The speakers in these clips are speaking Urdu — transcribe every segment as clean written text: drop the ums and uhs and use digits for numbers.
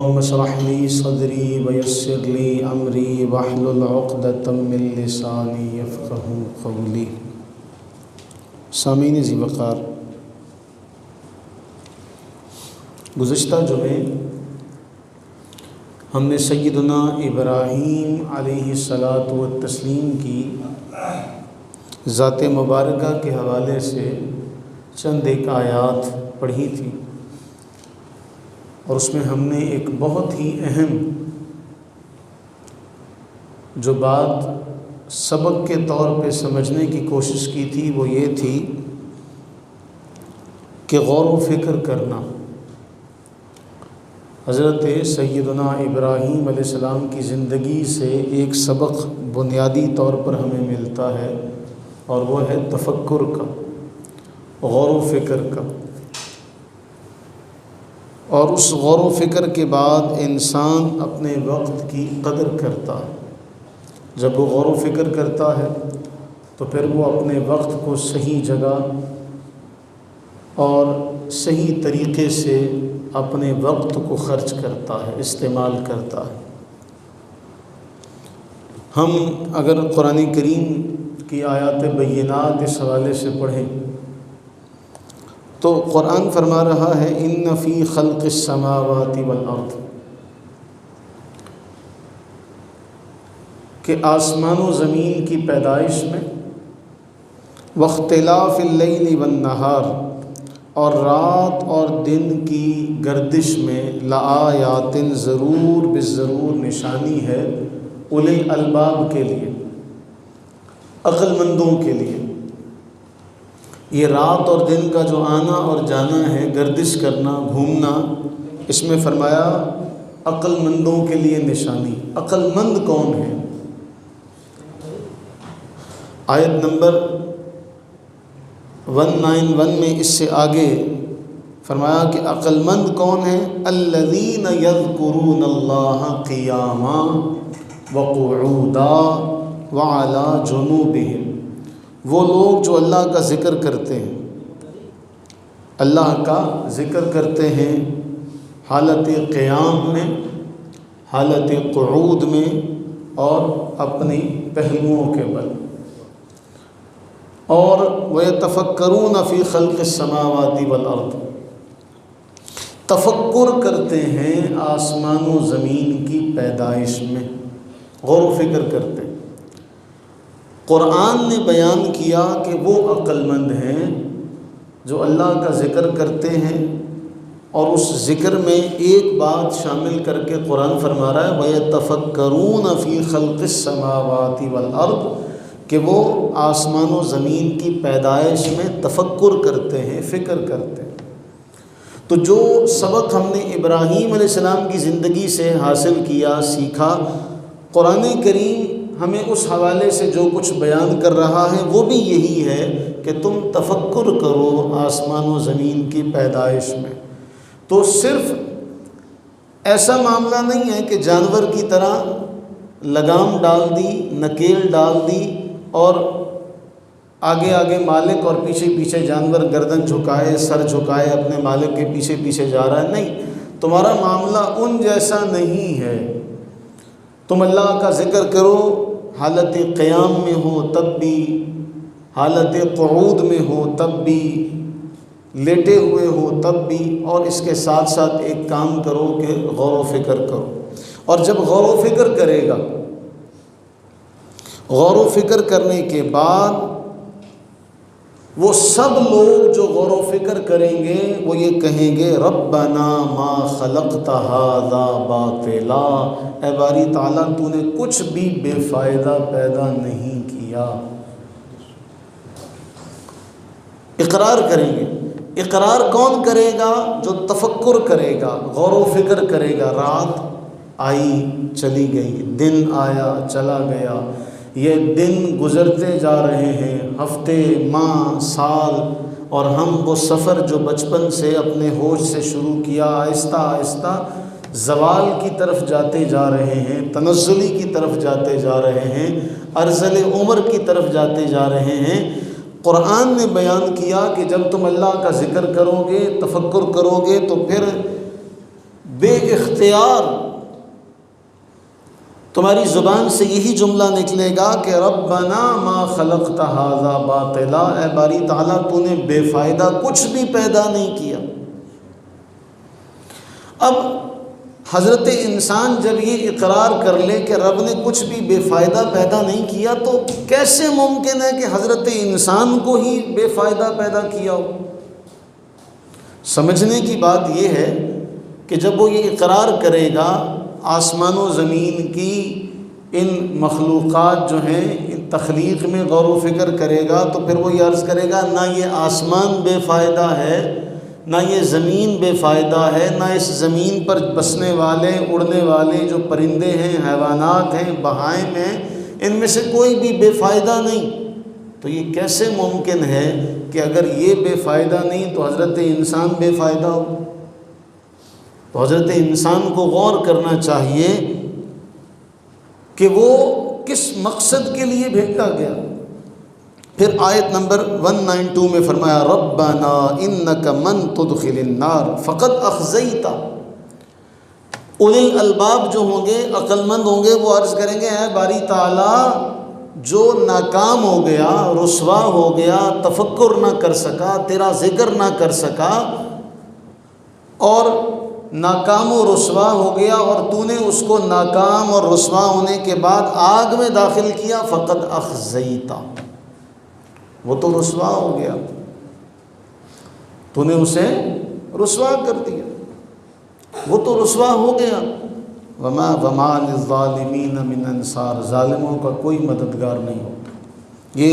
اللهم اشرح لي صدري ويسر لي امري واحلل عقدة من لساني يفقهوا قولي۔ سامعین ذی وقار، گزشتہ جمعے ہم نے سیدنا ابراہیم علیہ الصلاۃ والتسلیم کی ذات مبارکہ کے حوالے سے چند ایک آیات پڑھی تھی، اور اس میں ہم نے ایک بہت ہی اہم جو بات سبق کے طور پہ سمجھنے کی کوشش کی تھی وہ یہ تھی کہ غور و فکر کرنا۔ حضرت سیدنا ابراہیم علیہ السلام کی زندگی سے ایک سبق بنیادی طور پر ہمیں ملتا ہے، اور وہ ہے تفکر کا، غور و فکر کا۔ اور اس غور و فکر کے بعد انسان اپنے وقت کی قدر کرتا ہے۔ جب وہ غور و فکر کرتا ہے تو پھر وہ اپنے وقت کو صحیح جگہ اور صحیح طریقے سے اپنے وقت کو خرچ کرتا ہے، استعمال کرتا ہے۔ ہم اگر قرآن کریم کی آیات بینات اس حوالے سے پڑھیں تو قرآن فرما رہا ہے ان فی خلق السماوات والارض، کہ آسمان و زمین کی پیدائش میں، واختلاف اللیل والنہار، اور رات اور دن کی گردش میں، لآیات، ضرور بالضرور نشانی ہے، اولی الالباب کے لیے، عقل مندوں کے لیے۔ یہ رات اور دن کا جو آنا اور جانا ہے، گردش کرنا، گھومنا، اس میں فرمایا عقل مندوں کے لیے نشانی۔ عقل مند کون ہے؟ آیت نمبر 191 میں اس سے آگے فرمایا کہ عقل مند کون ہے؟ الذین یذکرون اللہ قیاما وقعودا وعلی جنوبہم، وہ لوگ جو اللہ کا ذکر کرتے ہیں، اللہ کا ذکر کرتے ہیں حالت قیام میں، حالت قعود میں، اور اپنی پہلوؤں کے بل، اور وَيَتَفَكَّرُونَ فِي خَلْقِ السَّمَاوَاتِ وَالْأَرْضِ، تفکر کرتے ہیں آسمان و زمین کی پیدائش میں، غور و فکر کرتے ہیں۔ قرآن نے بیان کیا کہ وہ عقل مند ہیں جو اللہ کا ذکر کرتے ہیں، اور اس ذکر میں ایک بات شامل کر کے قرآن فرما رہا ہے وَيَتَفَكَّرُونَ فِي خَلْقِ السَّمَاوَاتِ وَالْأَرْضِ، کہ وہ آسمان و زمین کی پیدائش میں تفکر کرتے ہیں، فکر کرتے ہیں۔ تو جو سبق ہم نے ابراہیم علیہ السلام کی زندگی سے حاصل کیا، سیکھا، قرآن کریم ہمیں اس حوالے سے جو کچھ بیان کر رہا ہے وہ بھی یہی ہے کہ تم تفکر کرو آسمان و زمین کی پیدائش میں۔ تو صرف ایسا معاملہ نہیں ہے کہ جانور کی طرح لگام ڈال دی، نکیل ڈال دی، اور آگے آگے مالک اور پیچھے پیچھے جانور گردن جھکائے، سر جھکائے اپنے مالک کے پیچھے پیچھے جا رہا ہے۔ نہیں، تمہارا معاملہ ان جیسا نہیں ہے۔ تم اللہ کا ذکر کرو، حالت قیام میں ہو تب بھی، حالت قعود میں ہو تب بھی، لیٹے ہوئے ہو تب بھی، اور اس کے ساتھ ساتھ ایک کام کرو کہ غور و فکر کرو۔ اور جب غور و فکر کرے گا، غور و فکر کرنے کے بعد وہ سب لوگ جو غور و فکر کریں گے وہ یہ کہیں گے ربنا ما خلقت ھذا باطلا، اے باری تعالیٰ تو نے کچھ بھی بے فائدہ پیدا نہیں کیا۔ اقرار کریں گے۔ اقرار کون کرے گا؟ جو تفکر کرے گا، غور و فکر کرے گا۔ رات آئی چلی گئی، دن آیا چلا گیا، یہ دن گزرتے جا رہے ہیں، ہفتے، ماہ، سال، اور ہم وہ سفر جو بچپن سے اپنے ہوش سے شروع کیا، آہستہ آہستہ زوال کی طرف جاتے جا رہے ہیں، تنزلی کی طرف جاتے جا رہے ہیں، ارذل عمر کی طرف جاتے جا رہے ہیں۔ قرآن نے بیان کیا کہ جب تم اللہ کا ذکر کرو گے، تفکر کرو گے، تو پھر بے اختیار تمہاری زبان سے یہی جملہ نکلے گا کہ ربنا ما خلقت ھذا باطلا، اے باری تعالیٰ تو نے بے فائدہ کچھ بھی پیدا نہیں کیا۔ اب حضرت انسان جب یہ اقرار کر لے کہ رب نے کچھ بھی بے فائدہ پیدا نہیں کیا، تو کیسے ممکن ہے کہ حضرت انسان کو ہی بے فائدہ پیدا کیا ہو؟ سمجھنے کی بات یہ ہے کہ جب وہ یہ اقرار کرے گا آسمان و زمین کی ان مخلوقات جو ہیں ان تخلیق میں غور و فکر کرے گا، تو پھر وہ یہ عرض کرے گا نہ یہ آسمان بے فائدہ ہے، نہ یہ زمین بے فائدہ ہے، نہ اس زمین پر بسنے والے اڑنے والے جو پرندے ہیں، حیوانات ہیں، بہائم ہیں، ان میں سے کوئی بھی بے فائدہ نہیں۔ تو یہ کیسے ممکن ہے کہ اگر یہ بے فائدہ نہیں تو حضرت انسان بے فائدہ ہو؟ تو حضرت انسان کو غور کرنا چاہیے کہ وہ کس مقصد کے لیے بھیجا گیا۔ پھر آیت نمبر 192 میں فرمایا ربنا انک من تدخل النار فقد اخزیت۔ اولی الالباب جو ہوں گے، عقل مند ہوں گے، وہ عرض کریں گے اے باری تعالیٰ جو ناکام ہو گیا، رسوا ہو گیا، تفکر نہ کر سکا، تیرا ذکر نہ کر سکا، اور ناکام و رسوا ہو گیا، اور تو نے اس کو ناکام اور رسوا ہونے کے بعد آگ میں داخل کیا، فقد اخزیت، وہ تو رسوا ہو گیا، تو نے اسے رسوا کر دیا، وہ تو رسوا ہو گیا۔ وما للظالمین من انصار، ظالموں کا کوئی مددگار نہیں ہوتا۔ یہ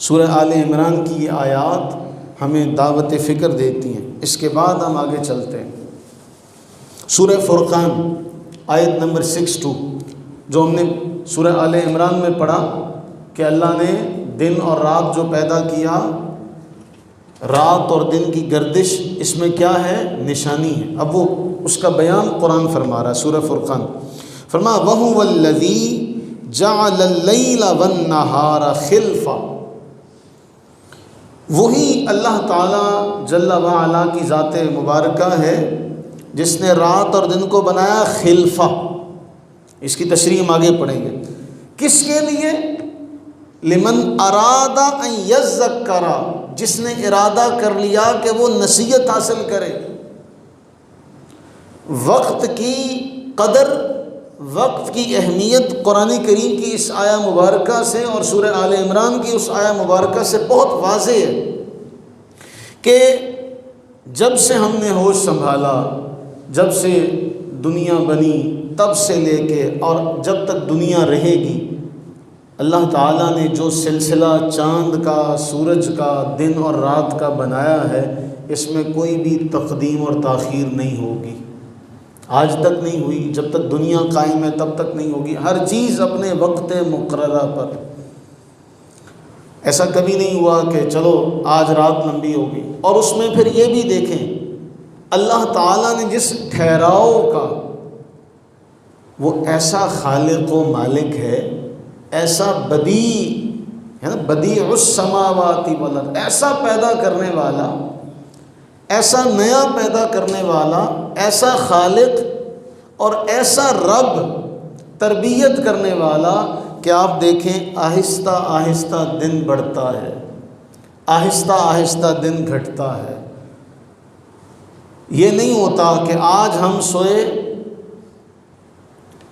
سورہ آل عمران کی یہ آیات ہمیں دعوت فکر دیتی ہیں۔ اس کے بعد ہم آگے چلتے ہیں سورہ فرقان آیت نمبر 62، جو ہم نے سورہ آل عمران میں پڑھا کہ اللہ نے دن اور رات جو پیدا کیا، رات اور دن کی گردش اس میں کیا ہے؟ نشانی ہے۔ اب وہ اس کا بیان قرآن فرما رہا ہے سورہ فرقان، فرما وَهُوَ الَّذِي جَعَلَ اللَّيْلَ وَالنَّهَارَ خِلْفًا، وہی اللہ تعالیٰ جل وعلا کی ذات مبارکہ ہے جس نے رات اور دن کو بنایا خلفہ۔ اس کی تشریح ہم آگے پڑھیں گے۔ کس کے لیے؟ لمن اراد ان یذکر، جس نے ارادہ کر لیا کہ وہ نصیحت حاصل کرے، وقت کی قدر، وقت کی اہمیت قرآن کریم کی اس آیہ مبارکہ سے اور سورہ آل عمران کی اس آیہ مبارکہ سے بہت واضح ہے کہ جب سے ہم نے ہوش سنبھالا، جب سے دنیا بنی، تب سے لے کے اور جب تک دنیا رہے گی، اللہ تعالیٰ نے جو سلسلہ چاند کا، سورج کا، دن اور رات کا بنایا ہے، اس میں کوئی بھی تقدیم اور تاخیر نہیں ہوگی، آج تک نہیں ہوئی، جب تک دنیا قائم ہے تب تک نہیں ہوگی۔ ہر چیز اپنے وقت مقررہ پر، ایسا کبھی نہیں ہوا کہ چلو آج رات لمبی ہوگی۔ اور اس میں پھر یہ بھی دیکھیں اللہ تعالیٰ نے جس ٹھہراؤ کا، وہ ایسا خالق و مالک ہے، ایسا بدیع ہے نا، بدیع السماوات والارض، ایسا پیدا کرنے والا، ایسا نیا پیدا کرنے والا، ایسا خالق اور ایسا رب، تربیت کرنے والا کہ آپ دیکھیں آہستہ آہستہ دن بڑھتا ہے، آہستہ آہستہ دن گھٹتا ہے۔ یہ نہیں ہوتا کہ آج ہم سوئے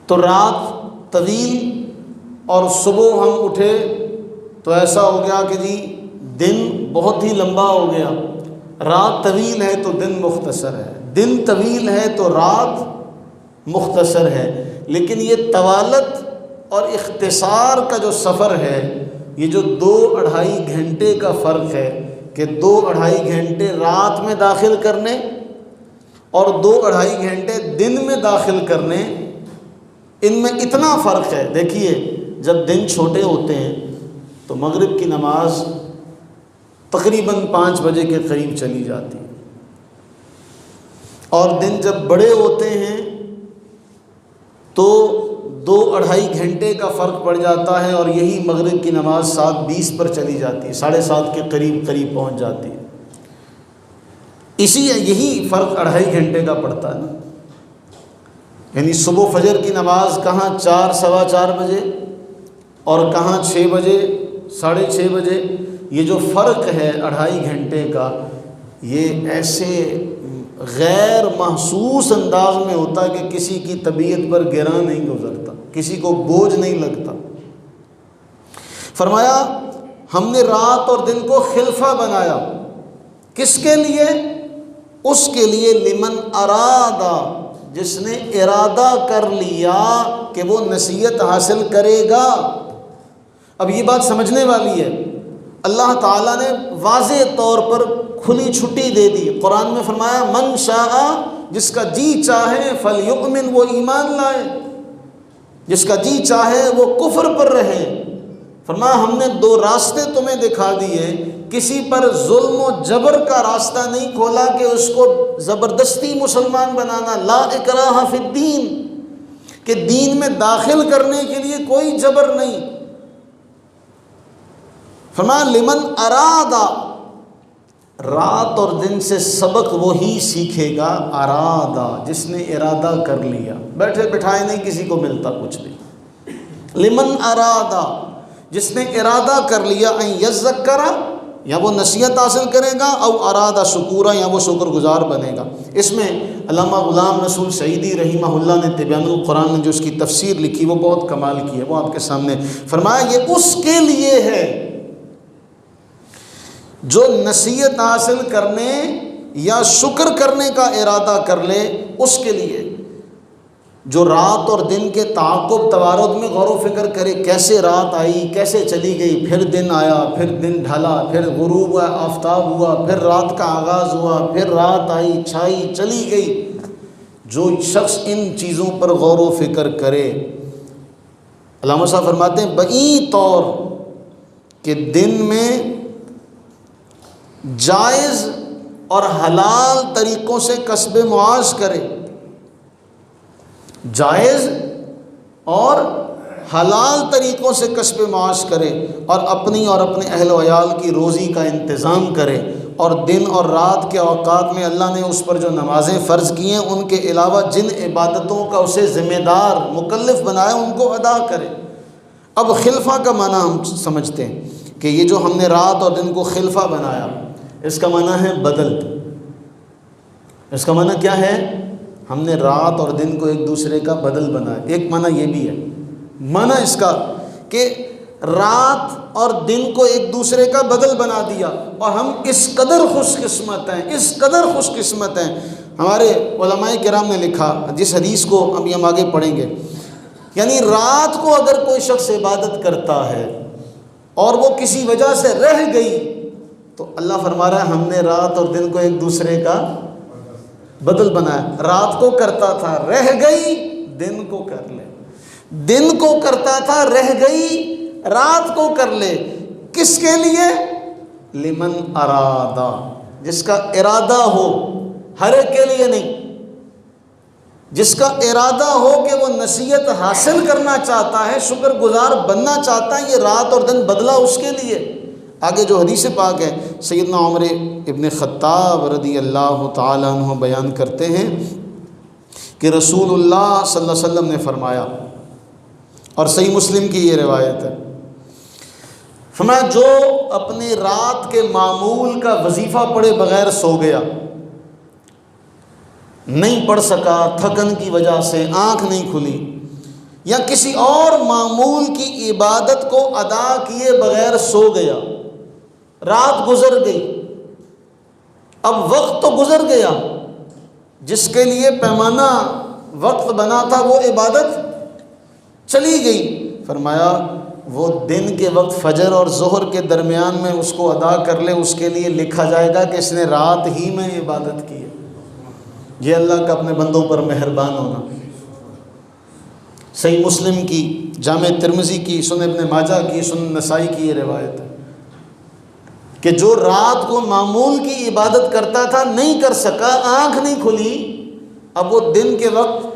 تو رات طویل اور صبح ہم اٹھے تو ایسا ہو گیا کہ جی دن بہت ہی لمبا ہو گیا، رات طویل ہے تو دن مختصر ہے، دن طویل ہے تو رات مختصر ہے۔ لیکن یہ طوالت اور اختصار کا جو سفر ہے، یہ جو 2-2.5 گھنٹے کا فرق ہے کہ 2-2.5 گھنٹے رات میں داخل کرنے اور 2-2.5 گھنٹے دن میں داخل کرنے، ان میں اتنا فرق ہے۔ دیکھیے جب دن چھوٹے ہوتے ہیں تو مغرب کی نماز تقریباً 5 بجے کے قریب چلی جاتی ہے، اور دن جب بڑے ہوتے ہیں تو 2-2.5 گھنٹے کا فرق پڑ جاتا ہے، اور یہی مغرب کی نماز 7:20 پر چلی جاتی ہے، 7:30 کے قریب پہنچ جاتی ہے۔ یہی فرق 2.5 گھنٹے کا پڑتا ہے نا، یعنی صبح فجر کی نماز کہاں 4 سوا 4 بجے اور کہاں 6 بجے 6:30 بجے، یہ جو فرق ہے 2.5 گھنٹے کا، یہ ایسے غیر محسوس انداز میں ہوتا ہے کہ کسی کی طبیعت پر گراں نہیں گزرتا، کسی کو بوجھ نہیں لگتا۔ فرمایا ہم نے رات اور دن کو خلفہ بنایا، کس کے لیے؟ اس کے لیے لمن ارادہ، جس نے ارادہ کر لیا کہ وہ نصیحت حاصل کرے گا۔ اب یہ بات سمجھنے والی ہے، اللہ تعالیٰ نے واضح طور پر کھلی چھٹی دے دی۔ قرآن میں فرمایا من شاء، جس کا جی چاہے فلیؤمن، وہ ایمان لائے، جس کا جی چاہے وہ کفر پر رہے۔ فرمایا ہم نے 2 راستے تمہیں دکھا دیے، کسی پر ظلم و جبر کا راستہ نہیں کھولا کہ اس کو زبردستی مسلمان بنانا، لا اکراہ فی الدین، کہ دین میں داخل کرنے کے لیے کوئی جبر نہیں۔ فرمایا لمن ارادہ، رات اور دن سے سبق وہی سیکھے گا، ارادہ، جس نے ارادہ کر لیا، بیٹھے بٹھائے نہیں کسی کو ملتا کچھ بھی۔ لمن ارادہ، جس نے ارادہ کر لیا، ان یذکر، یا وہ نصیحت حاصل کرے گا، او ارادہ شکورا، یا وہ شکر گزار بنے گا۔ اس میں علامہ غلام رسول سعیدی رحمہ اللہ نے تبیان القرآن میں جو اس کی تفسیر لکھی وہ بہت کمال کی ہے، وہ آپ کے سامنے۔ فرمایا یہ اس کے لیے ہے جو نصیحت حاصل کرنے یا شکر کرنے کا ارادہ کر لے، اس کے لیے جو رات اور دن کے تعاقب توارد میں غور و فکر کرے، کیسے رات آئی، کیسے چلی گئی، پھر دن آیا، پھر دن ڈھلا، پھر غروب ہوا، آفتاب ہوا، پھر رات کا آغاز ہوا، پھر رات آئی، چھائی، چلی گئی۔ جو شخص ان چیزوں پر غور و فکر کرے، علامہ صاحب فرماتے ہیں بئی طور کہ دن میں جائز اور حلال طریقوں سے کسب معاش کرے، جائز اور حلال طریقوں سے کسب معاش کرے، اور اپنی اور اپنے اہل و عیال کی روزی کا انتظام کرے، اور دن اور رات کے اوقات میں اللہ نے اس پر جو نمازیں فرض کی ہیں ان کے علاوہ جن عبادتوں کا اسے ذمہ دار مکلف بنایا ان کو ادا کرے۔ اب خلفہ کا معنی ہم سمجھتے ہیں کہ یہ جو ہم نے رات اور دن کو خلفہ بنایا، اس کا معنی ہے بدل۔ اس کا معنی کیا ہے؟ ہم نے رات اور دن کو ایک دوسرے کا بدل بنایا۔ ایک معنی یہ بھی ہے، معنی اس کا کہ رات اور دن کو ایک دوسرے کا بدل بنا دیا، اور ہم اس قدر خوش قسمت ہیں، اس قدر خوش قسمت ہیں۔ ہمارے علماء کرام نے لکھا، جس حدیث کو ابھی ہم آگے پڑھیں گے، یعنی رات کو اگر کوئی شخص عبادت کرتا ہے اور وہ کسی وجہ سے رہ گئی، تو اللہ فرما رہا ہے ہم نے رات اور دن کو ایک دوسرے کا بدل بنایا۔ رات کو کرتا تھا، رہ گئی، دن کو کر لے، دن کو کرتا تھا، رہ گئی، رات کو کر لے۔ کس کے لیے؟ لمن ارادہ، جس کا ارادہ ہو، ہر ایک کے لیے نہیں، جس کا ارادہ ہو کہ وہ نصیحت حاصل کرنا چاہتا ہے، شکر گزار بننا چاہتا ہے، یہ رات اور دن بدلا اس کے لیے۔ آگے جو حدیث پاک ہے، سیدنا عمر ابن خطاب رضی اللہ تعالیٰ عنہ بیان کرتے ہیں کہ رسول اللہ صلی اللہ علیہ وسلم نے فرمایا، اور صحیح مسلم کی یہ روایت ہے، فرمایا جو اپنی رات کے معمول کا وظیفہ پڑھے بغیر سو گیا، نہیں پڑھ سکا تھکن کی وجہ سے، آنکھ نہیں کھلی، یا کسی اور معمول کی عبادت کو ادا کیے بغیر سو گیا، رات گزر گئی، اب وقت تو گزر گیا، جس کے لیے پیمانہ وقت بنا تھا وہ عبادت چلی گئی۔ فرمایا وہ دن کے وقت فجر اور ظہر کے درمیان میں اس کو ادا کر لے، اس کے لیے لکھا جائے گا کہ اس نے رات ہی میں عبادت کی ہے۔ یہ اللہ کا اپنے بندوں پر مہربان ہونا۔ صحیح مسلم کی، جامع ترمذی کی، سنن ابن ماجہ کی، سنن نسائی کی یہ روایت ہے کہ جو رات کو معمول کی عبادت کرتا تھا، نہیں کر سکا، آنکھ نہیں کھلی، اب وہ دن کے وقت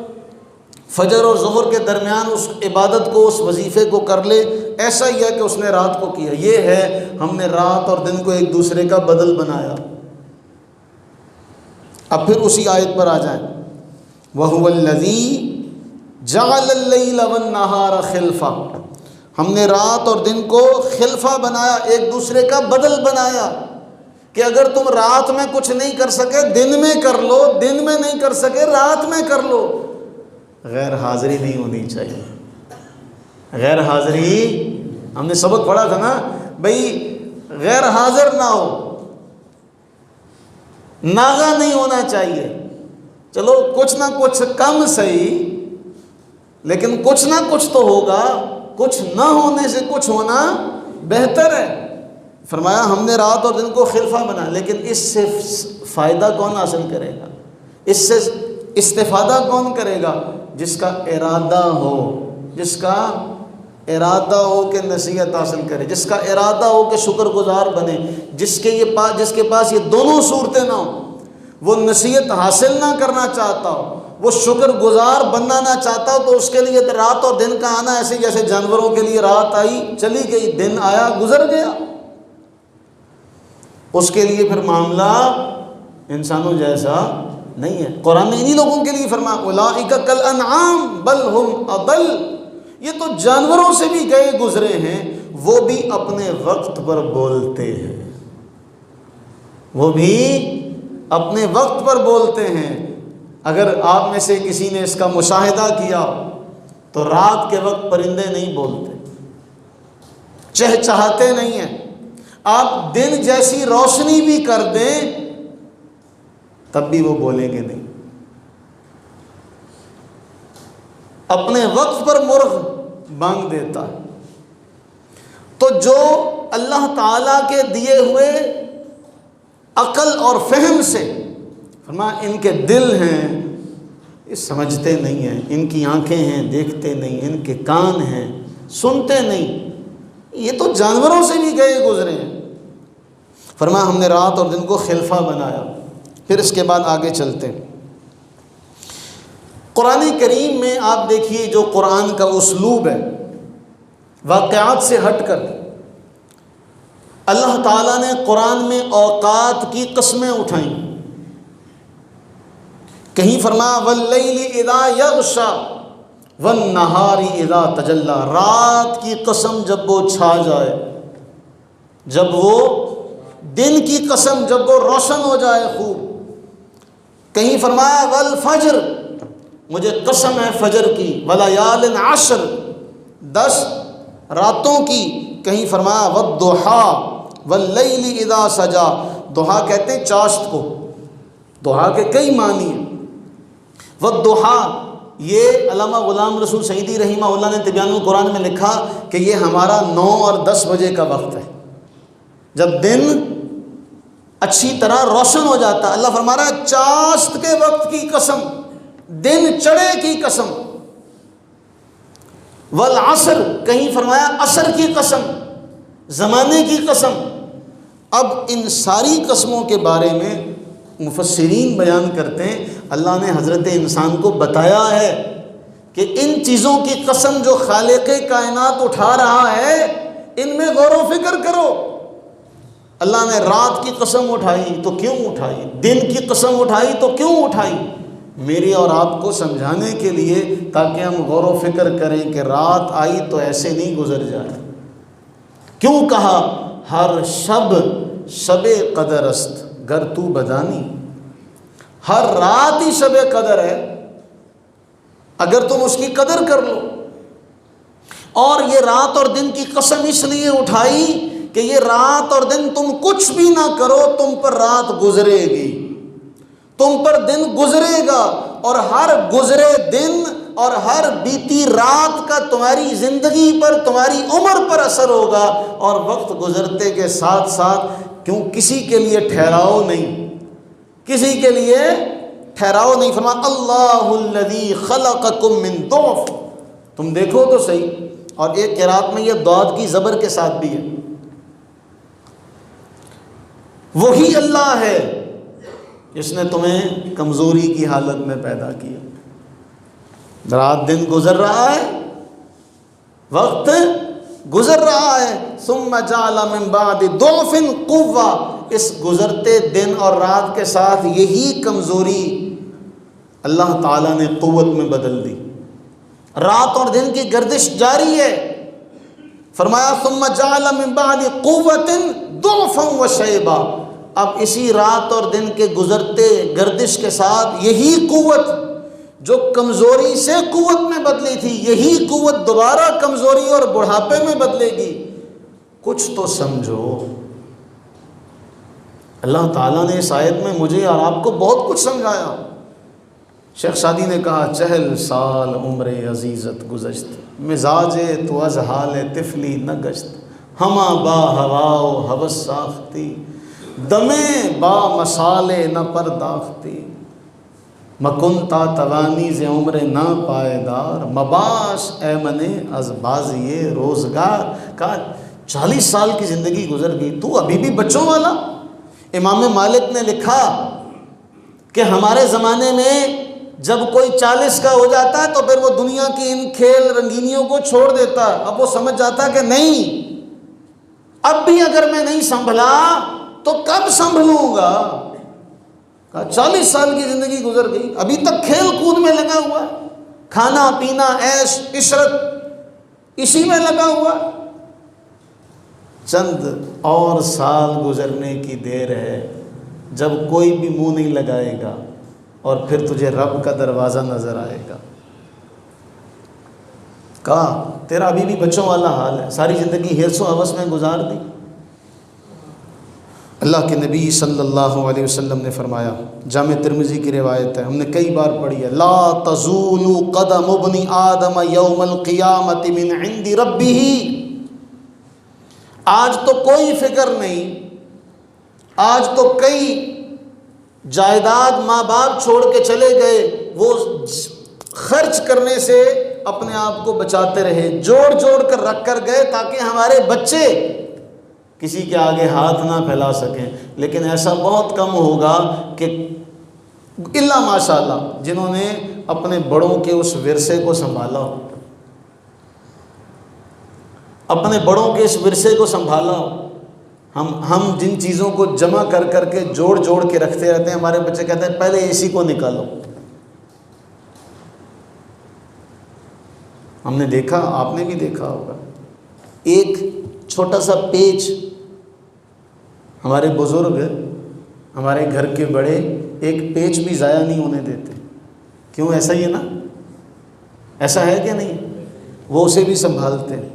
فجر اور ظہر کے درمیان اس عبادت کو، اس وظیفے کو کر لے، ایسا ہی ہے کہ اس نے رات کو کیا۔ یہ ہے ہم نے رات اور دن کو ایک دوسرے کا بدل بنایا۔ اب پھر اسی آیت پر آ جائیں، وَهُوَ الَّذِي جَعَلَ اللَّيْلَ وَالنَّهَارَ خِلْفَةً، ہم نے رات اور دن کو خلفہ بنایا، ایک دوسرے کا بدل بنایا، کہ اگر تم رات میں کچھ نہیں کر سکے دن میں کر لو، دن میں نہیں کر سکے رات میں کر لو۔ غیر حاضری نہیں ہونی چاہیے، غیر حاضری، ہم نے سبق پڑھا تھا نا بھائی، غیر حاضر نہ ہو، ناغہ نہیں ہونا چاہیے۔ چلو کچھ نہ کچھ کم صحیح، لیکن کچھ نہ کچھ تو ہوگا، کچھ نہ ہونے سے کچھ ہونا بہتر ہے۔ فرمایا ہم نے رات اور دن کو خلفہ بنا، لیکن اس سے فائدہ کون حاصل کرے گا، اس سے استفادہ کون کرے گا؟ جس کا ارادہ ہو، جس کا ارادہ ہو کہ نصیحت حاصل کرے، جس کا ارادہ ہو کہ شکر گزار بنے، جس کے پاس یہ دونوں صورتیں نہ ہوں، وہ نصیحت حاصل نہ کرنا چاہتا ہو، وہ شکر گزار بننا نہ چاہتا ہو، تو اس کے لیے رات اور دن کا آنا ایسے جیسے جانوروں کے لیے رات آئی چلی گئی، دن آیا گزر گیا۔ اس کے لیے پھر معاملہ انسانوں جیسا نہیں ہے۔ قرآن نے انہی لوگوں کے لیے فرمایا اولئک کالانعام بل ہم اضل، یہ تو جانوروں سے بھی گئے گزرے ہیں، وہ بھی اپنے وقت پر بولتے ہیں، وہ بھی اپنے وقت پر بولتے ہیں۔ اگر آپ میں سے کسی نے اس کا مشاہدہ کیا تو رات کے وقت پرندے نہیں بولتے، چہچہاتے نہیں ہیں۔ آپ دن جیسی روشنی بھی کر دیں تب بھی وہ بولیں گے نہیں۔ اپنے وقت پر مرغ بانگ دیتا ہے۔ تو جو اللہ تعالیٰ کے دیے ہوئے عقل اور فہم سے، فرمایا ان کے دل ہیں یہ سمجھتے نہیں ہیں، ان کی آنکھیں ہیں دیکھتے نہیں، ان کے کان ہیں سنتے نہیں، یہ تو جانوروں سے بھی گئے گزرے ہیں۔ فرمایا ہم نے رات اور دن کو خلفہ بنایا۔ پھر اس کے بعد آگے چلتے ہیں۔ قرآن کریم میں آپ دیکھیے جو قرآن کا اسلوب ہے، واقعات سے ہٹ کر اللہ تعالیٰ نے قرآن میں اوقات کی قسمیں اٹھائیں۔ کہیں فرمایا واللیل اذا یغشا والنہار اذا تجلی، رات کی قسم جب وہ چھا جائے، جب وہ دن کی قسم جب وہ روشن ہو جائے خوب۔ کہیں فرمایا والفجر، مجھے قسم ہے فجر کی، ولیال عشر، 10 راتوں کی۔ کہیں فرمایا والضحیٰ واللیل اذا سجا، ضحیٰ کہتے ہیں چاشت کو، ضحیٰ کے کئی معنی ہیں۔ والضحیٰ یہ علامہ غلام رسول سعیدی رحمہ اللہ نے تبیان القرآن میں لکھا کہ یہ ہمارا 9 اور 10 بجے کا وقت ہے، جب دن اچھی طرح روشن ہو جاتا ہے۔ اللہ فرما رہا ہے چاشت کے وقت کی قسم، دن چڑھے کی قسم۔ والعصر، کہیں فرمایا عصر کی قسم، زمانے کی قسم۔ اب ان ساری قسموں کے بارے میں مفسرین بیان کرتے ہیں اللہ نے حضرت انسان کو بتایا ہے کہ ان چیزوں کی قسم جو خالق کائنات اٹھا رہا ہے ان میں غور و فکر کرو۔ اللہ نے رات کی قسم اٹھائی تو کیوں اٹھائی، دن کی قسم اٹھائی تو کیوں اٹھائی؟ میری اور آپ کو سمجھانے کے لیے، تاکہ ہم غور و فکر کریں کہ رات آئی تو ایسے نہیں گزر جائے۔ کیوں کہا ہر شب شب قدر است گر تو بدانی، ہر رات ہی شب قدر ہے اگر تم اس کی قدر کر لو۔ اور یہ رات اور دن کی قسم اس لیے اٹھائی کہ یہ رات اور دن تم کچھ بھی نہ کرو تم پر رات گزرے گی، تم پر دن گزرے گا، اور ہر گزرے دن اور ہر بیتی رات کا تمہاری زندگی پر، تمہاری عمر پر اثر ہوگا۔ اور وقت گزرتے کے ساتھ ساتھ کیوں کسی کے لیے ٹھہراؤ نہیں، کسی کے لیے ٹھہراؤ نہیں۔ فرمایا اللہ الذی خلقکم من ضعف، تم دیکھو تو صحیح، اور ایک قرات میں یہ ضاد کی زبر کے ساتھ بھی ہے، وہی اللہ ہے جس نے تمہیں کمزوری کی حالت میں پیدا کیا۔ رات دن گزر رہا ہے، وقت گزر رہا ہے، ثم جعل من بعد ضعف قوة، اس گزرتے دن اور رات کے ساتھ یہی کمزوری اللہ تعالیٰ نے قوت میں بدل دی۔ رات اور دن کی گردش جاری ہے۔ فرمایا ثم جعل من بعد قوت ضعفا وشیبا، اب اسی رات اور دن کے گزرتے گردش کے ساتھ یہی قوت جو کمزوری سے قوت میں بدلی تھی، یہی قوت دوبارہ کمزوری اور بڑھاپے میں بدلے گی۔ کچھ تو سمجھو۔ اللہ تعالیٰ نے اس آیت میں مجھے اور آپ کو بہت کچھ سمجھایا۔ شیخ سعدی نے کہا 40 سال عمر عزیزت گزشت، مزاج تو از حال طفلی نہ گشت، ہما با ہوا و ہوس ساختی، دمے با مسالے نہ پرداختی، مکنتا توانی ز عمر نہ پائیدار، مباش اے منے از بازی روزگار۔ کہا 40 سال کی زندگی گزر گئی، تو ابھی بھی بچوں والا۔ امام مالک نے لکھا کہ ہمارے زمانے میں جب کوئی 40 کا ہو جاتا ہے تو پھر وہ دنیا کی ان کھیل رنگینیوں کو چھوڑ دیتا ہے۔ اب وہ سمجھ جاتا کہ نہیں، اب بھی اگر میں نہیں سنبھلا تو کب سنبھلوں گا۔ کہا 40 سال کی زندگی گزر گئی، ابھی تک کھیل کود میں لگا ہوا ہے، کھانا پینا عیش عشرت اسی میں لگا ہوا ہے۔ چند اور سال گزرنے کی دیر ہے جب کوئی بھی منہ نہیں لگائے گا اور پھر تجھے رب کا دروازہ نظر آئے گا۔ کہا تیرا ابھی بھی بچوں والا حال ہے، ساری زندگی ہرس و ہوس میں گزار دی۔ اللہ کے نبی صلی اللہ علیہ وسلم نے فرمایا، جامع ترمذی کی روایت ہے، ہم نے کئی بار پڑھی ہے، لا تزول قدم ابن آدم یوم القیامت من عند ربہ۔ آج تو کوئی فکر نہیں، آج تو کئی جائیداد ماں باپ چھوڑ کے چلے گئے، وہ خرچ کرنے سے اپنے آپ کو بچاتے رہے، جوڑ جوڑ کر رکھ کر گئے تاکہ ہمارے بچے کسی کے آگے ہاتھ نہ پھیلا سکیں۔ لیکن ایسا بہت کم ہوگا کہ الا ماشاء اللہ جنہوں نے اپنے بڑوں کے اس ورثے کو سنبھالا ہو، اپنے بڑوں کے اس ورثے کو سنبھالا ہو۔ ہم جن چیزوں کو جمع کر کر کے جوڑ جوڑ کے رکھتے رہتے ہیں، ہمارے بچے کہتے ہیں پہلے اسی کو نکالو۔ ہم نے دیکھا، آپ نے بھی دیکھا ہوگا، ایک چھوٹا سا پیچ، ہمارے بزرگ ہمارے گھر کے بڑے ایک پیچ بھی ضائع نہیں ہونے دیتے۔ کیوں؟ ایسا ہی ہے نا، ایسا ہے کہ نہیں؟ وہ اسے بھی سنبھالتے ہیں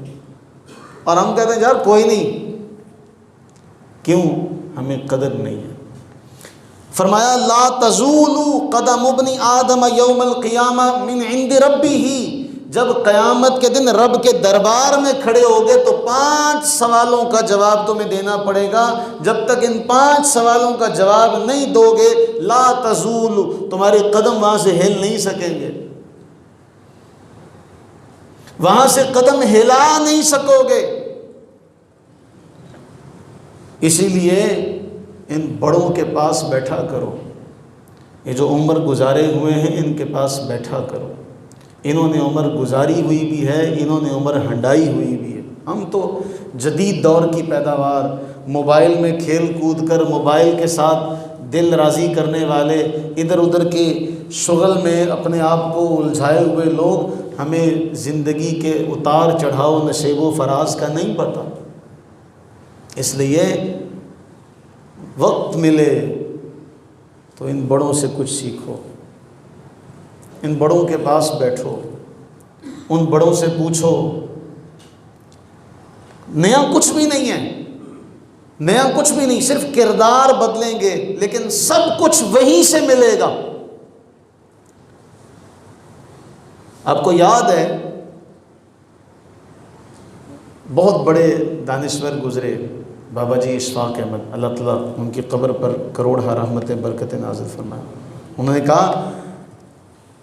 اور ہم کہتے ہیں یار کوئی نہیں۔ کیوں؟ ہمیں قدر نہیں ہے۔ فرمایا لا تزول قدم ابن آدم یوم القیامہ من عند ربہ، جب قیامت کے دن رب کے دربار میں کھڑے ہوگے تو 5 سوالوں کا جواب تمہیں دینا پڑے گا۔ جب تک ان 5 سوالوں کا جواب نہیں دو گے لا تزول، تمہارے قدم وہاں سے ہل نہیں سکیں گے، وہاں سے قدم ہلا نہیں سکو گے۔ اسی لیے ان بڑوں کے پاس بیٹھا کرو، یہ جو عمر گزارے ہوئے ہیں ان کے پاس بیٹھا کرو۔ انہوں نے عمر گزاری ہوئی بھی ہے، انہوں نے عمر ہنڈائی ہوئی بھی ہے۔ ہم تو جدید دور کی پیداوار، موبائل میں کھیل کود کر موبائل کے ساتھ دل راضی کرنے والے، ادھر ادھر کے شغل میں اپنے آپ کو الجھائے ہوئے لوگ، ہمیں زندگی کے اتار چڑھاؤ نشیب و فراز کا نہیں پتہ۔ اس لیے وقت ملے تو ان بڑوں سے کچھ سیکھو، ان بڑوں کے پاس بیٹھو، ان بڑوں سے پوچھو۔ نیا کچھ بھی نہیں ہے، نیا کچھ بھی نہیں، صرف کردار بدلیں گے لیکن سب کچھ وہیں سے ملے گا۔ آپ کو یاد ہے بہت بڑے دانشور گزرے، بابا جی اشفاق احمد، اللہ تعالیٰ ان کی قبر پر کروڑہ رحمتیں برکتیں نازل فرمائے۔ انہوں نے کہا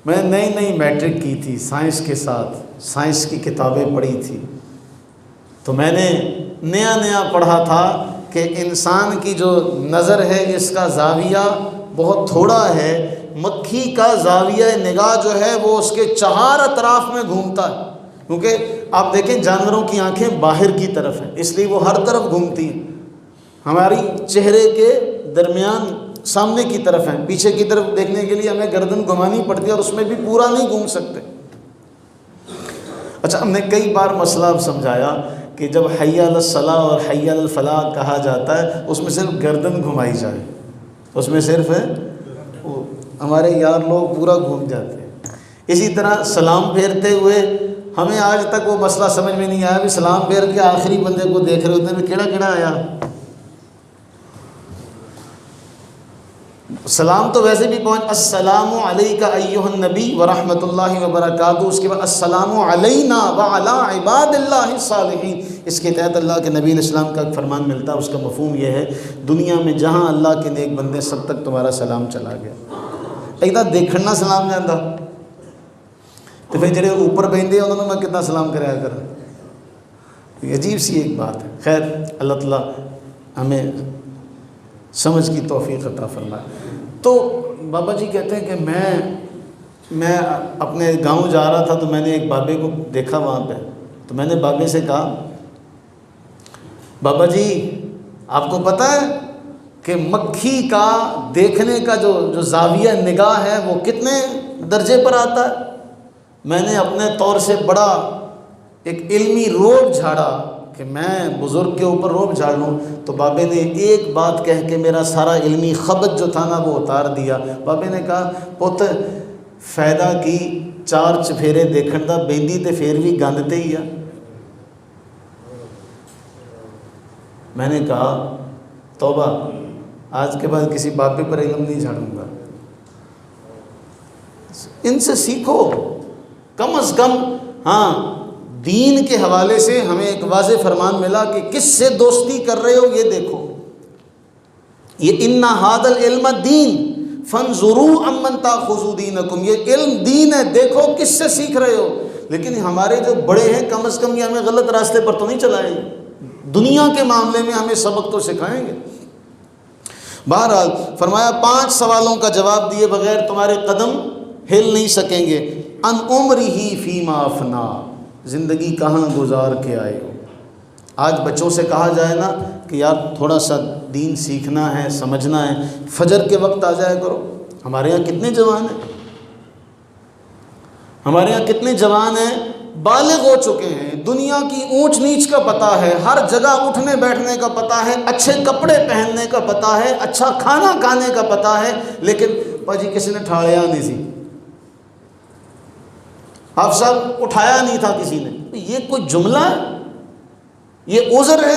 میں نئی میٹرک کی تھی سائنس کے ساتھ، سائنس کی کتابیں پڑھی تھی، تو میں نے نیا پڑھا تھا کہ انسان کی جو نظر ہے اس کا زاویہ بہت تھوڑا ہے، مکھی کا زاویہ نگاہ جو ہے وہ اس کے 4 اطراف میں گھومتا ہے، کیونکہ آپ دیکھیں جانوروں کی آنکھیں باہر کی طرف ہیں، اس لیے وہ ہر طرف گھومتی ہیں۔ ہماری چہرے کے درمیان سامنے کی طرف ہیں، پیچھے کی طرف دیکھنے کے لیے ہمیں گردن گھمانی پڑتی ہے اور اس میں بھی پورا نہیں گھوم سکتے۔ اچھا، ہم نے کئی بار مسئلہ سمجھایا کہ جب حی علی الصلاۃ اور حی علی الفلاح کہا جاتا ہے اس میں صرف گردن گھمائی جائے، اس میں صرف ہمارے یار لوگ پورا گھوم جاتے ہیں۔ اسی طرح سلام پھیرتے ہوئے ہمیں آج تک وہ مسئلہ سمجھ میں نہیں آیا بھی سلام پھیر کے آخری بندے کو دیکھ رہے ہوتے ہیں بھی کیڑا کیڑا آیا۔ سلام تو ویسے بھی پہنچ السلام علیک ایھا النبی ورحمۃ اللہ وبرکاتہ، اس کے بعد السلام علینا وعلی عباد اللہ الصالحین۔ اس کے تحت اللہ کے نبی علیہ السلام کا ایک فرمان ملتا ہے، اس کا مفہوم یہ ہے دنیا میں جہاں اللہ کے نیک بندے سب تک تمہارا سلام چلا گیا۔ ایک دیکھنا سلام جاندا تو پھر جڑے اوپر بیندے انہوں نے میں کتنا سلام کریا کر، عجیب سی ایک بات ہے۔ خیر، اللہ تعالیٰ ہمیں سمجھ کی توفیق عطا فرمائے۔ تو بابا جی کہتے ہیں کہ میں اپنے گاؤں جا رہا تھا تو میں نے ایک بابے کو دیکھا وہاں پہ، تو میں نے بابے سے کہا بابا جی آپ کو پتہ ہے کہ مکھی کا دیکھنے کا جو زاویہ نگاہ ہے وہ کتنے درجے پر آتا ہے؟ میں نے اپنے طور سے بڑا ایک علمی روب جھاڑا کہ میں بزرگ کے اوپر روب جھاڑ لوں، تو بابے نے ایک بات کہہ کے میرا سارا علمی خبت جو تھا نا وہ اتار دیا۔ بابے نے کہا پت فائدہ کی چار چفیرے دیکھن دا بیندی تے پھر بھی گندتے ہی آ۔ میں نے کہا توبہ، آج کے بعد کسی بابے پر علم نہیں جھاڑوں گا، ان سے سیکھو کم از کم۔ ہاں، دین کے حوالے سے ہمیں ایک واضح فرمان ملا کہ کس سے دوستی کر رہے ہو یہ دیکھو، یہ ان ھذا العلم دین فانظروا عمن تاخذوا دینکم، یہ علم دین ہے، دیکھو کس سے سیکھ رہے ہو۔ لیکن ہمارے جو بڑے ہیں کم از کم یہ ہمیں غلط راستے پر تو نہیں چلائیں گے، دنیا کے معاملے میں ہمیں سبق تو سکھائیں گے۔ بہرحال فرمایا 5 سوالوں کا جواب دیے بغیر تمہارے قدم ہل نہیں سکیں گے۔ ان عمرہ فیما افنا، زندگی کہاں گزار کے آئے ہو۔ آج بچوں سے کہا جائے نا کہ یار تھوڑا سا دین سیکھنا ہے، سمجھنا ہے، فجر کے وقت آ جایا کرو۔ ہمارے یہاں کتنے جوان ہیں، ہمارے یہاں کتنے جوان ہیں بالغ ہو چکے ہیں، دنیا کی اونچ نیچ کا پتہ ہے، ہر جگہ اٹھنے بیٹھنے کا پتہ ہے، اچھے کپڑے پہننے کا پتہ ہے، اچھا کھانا کھانے کا پتہ ہے، لیکن باجی کسی نے ٹھاڑیا نہیں سی، آپ صاحب اٹھایا نہیں تھا کسی نے۔ یہ کوئی جملہ ہے؟ یہ عذر ہے؟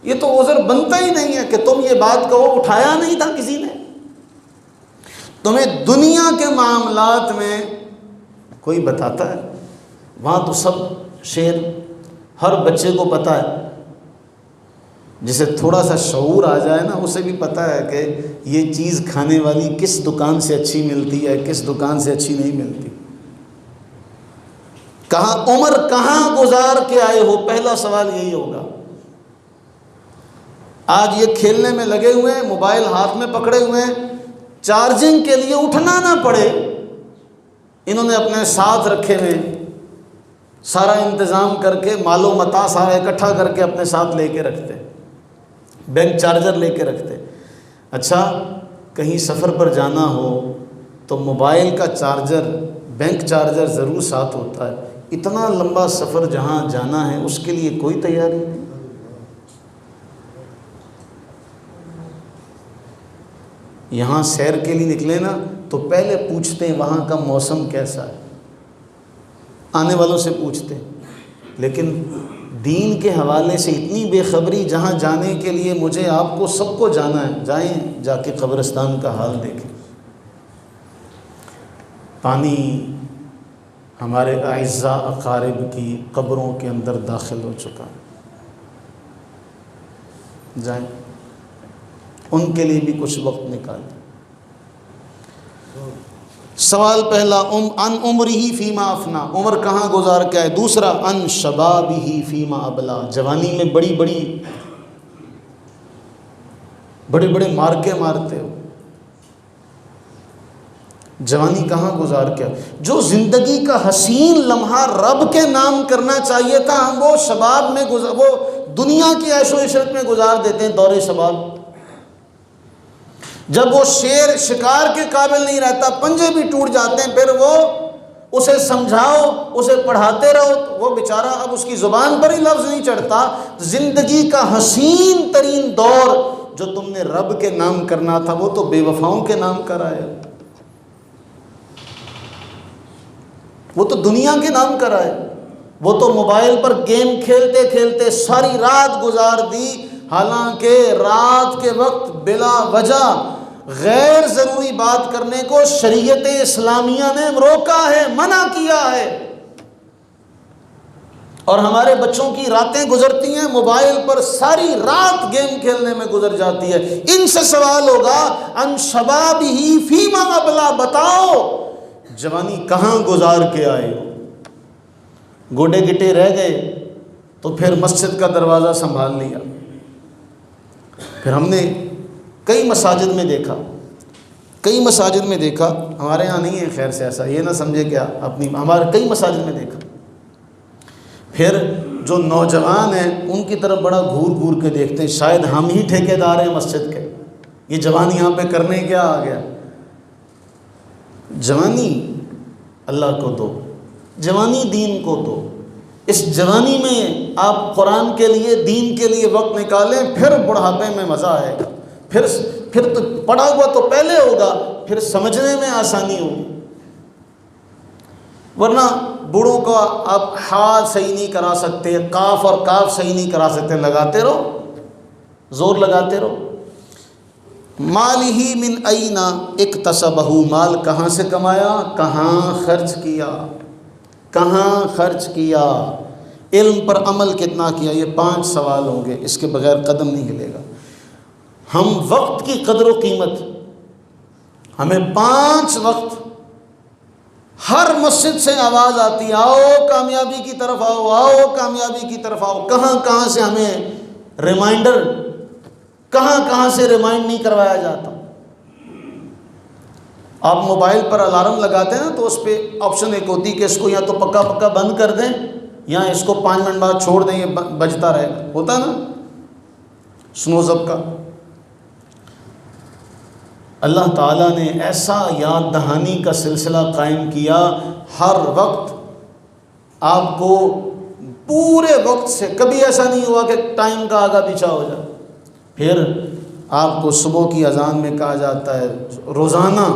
یہ تو عذر بنتا ہی نہیں ہے کہ تم یہ بات کہو اٹھایا نہیں تھا کسی نے۔ تمہیں دنیا کے معاملات میں کوئی بتاتا ہے؟ وہاں تو سب شعر ہر بچے کو پتہ ہے، جسے تھوڑا سا شعور آ جائے نا اسے بھی پتہ ہے کہ یہ چیز کھانے والی کس دکان سے اچھی ملتی ہے، کس دکان سے اچھی نہیں ملتی۔ کہاں عمر کہاں گزار کے آئے ہو، پہلا سوال یہی ہوگا۔ آج یہ کھیلنے میں لگے ہوئے ہیں، موبائل ہاتھ میں پکڑے ہوئے ہیں، چارجنگ کے لیے اٹھنا نہ پڑے انہوں نے اپنے ساتھ رکھے ہوئے، سارا انتظام کر کے مال و متاع سارا اکٹھا کر کے اپنے ساتھ لے کے رکھتے، بینک چارجر لے کے رکھتے۔ اچھا کہیں سفر پر جانا ہو تو موبائل کا چارجر، بینک چارجر ضرور ساتھ ہوتا ہے۔ اتنا لمبا سفر جہاں جانا ہے اس کے لیے کوئی تیاری نہیں۔ یہاں سیر کے لیے نکلے نا تو پہلے پوچھتے ہیں وہاں کا موسم کیسا ہے، آنے والوں سے پوچھتے ہیں۔ لیکن دین کے حوالے سے اتنی بے خبری، جہاں جانے کے لیے مجھے آپ کو سب کو جانا ہے، جائیں جا کے قبرستان کا حال دیکھیں۔ پانی ہمارے اعزاء اقارب کی قبروں کے اندر داخل ہو چکا ہے، جائیں ان کے لیے بھی کچھ وقت نکالیں۔ سوال پہلا ان عمرہ فیما افنا، عمر کہاں گزار کے آئے۔ دوسرا ان شبابہ فیما ابلا، جوانی میں بڑے بڑے مارکے مارتے ہو، جوانی کہاں گزار کے آئے۔ جو زندگی کا حسین لمحہ رب کے نام کرنا چاہیے تھا، ہم وہ شباب میں وہ دنیا کی عیش و عشرت میں گزار دیتے ہیں دور شباب. جب وہ شیر شکار کے قابل نہیں رہتا، پنجے بھی ٹوٹ جاتے ہیں، پھر وہ اسے سمجھاؤ، اسے پڑھاتے رہو، وہ بیچارہ اب اس کی زبان پر ہی لفظ نہیں چڑھتا. زندگی کا حسین ترین دور جو تم نے رب کے نام کرنا تھا وہ تو بے وفاؤں کے نام کرایا، وہ تو دنیا کے نام کرائے، وہ تو موبائل پر گیم کھیلتے کھیلتے ساری رات گزار دی. حالانکہ رات کے وقت بلا وجہ غیر ضروری بات کرنے کو شریعت اسلامیہ نے روکا ہے، منع کیا ہے. اور ہمارے بچوں کی راتیں گزرتی ہیں موبائل پر، ساری رات گیم کھیلنے میں گزر جاتی ہے. ان سے سوال ہوگا ان شبابہ فیما ابلا، بتاؤ جوانی کہاں گزار کے آئے ہو؟ گوڈے گٹے رہ گئے تو پھر مسجد کا دروازہ سنبھال لیا. پھر ہم نے کئی مساجد میں دیکھا، ہمارے ہاں نہیں ہے خیر سے ایسا، یہ نہ سمجھے کیا اپنی، ہمارے کئی مساجد میں دیکھا. پھر جو نوجوان ہیں ان کی طرف بڑا گھور گھور کے دیکھتے ہیں، شاید ہم ہی ٹھیکیدار ہیں مسجد کے، یہ جوانی یہاں پہ کرنے کیا آ گیا. جوانی اللہ کو دو، جوانی دین کو دو. اس جوانی میں آپ قرآن کے لیے، دین کے لیے وقت نکالیں، پھر بڑھاپے میں مزہ آئے گا. پھر تو پڑھا ہوا تو پہلے ہوگا، پھر سمجھنے میں آسانی ہوگی. ورنہ بوڑھوں کا آپ ہا صحیح نہیں کرا سکتے، قاف اور کاف صحیح نہیں کرا سکتے، لگاتے رہو، زور لگاتے رہو. مالہ من این اکتسبہ، مال کہاں سے کمایا، کہاں خرچ کیا، کہاں خرچ کیا. علم پر عمل کتنا کیا. یہ 5 سوال ہوں گے، اس کے بغیر قدم نہیں ہلے گا. ہم وقت کی قدر و قیمت، ہمیں 5 وقت ہر مسجد سے آواز آتی ہے، آؤ کامیابی کی طرف آؤ، آؤ کامیابی کی طرف آؤ. کہاں سے ہمیں ریمائنڈر، کہاں سے ریمائنڈ نہیں کروایا جاتا. آپ موبائل پر الارم لگاتے ہیں نا تو اس پہ آپشن ایک ہوتی ہے کہ اس کو یا تو پکا بند کر دیں یا اس کو 5 منٹ بعد چھوڑ دیں، یہ بجتا رہے گا، ہوتا نا سنوز اپ کا. اللہ تعالیٰ نے ایسا یاد دہانی کا سلسلہ قائم کیا، ہر وقت آپ کو پورے وقت سے کبھی ایسا نہیں ہوا کہ ٹائم کا آگا پیچھا ہو جائے. پھر آپ کو صبح کی اذان میں کہا جاتا ہے روزانہ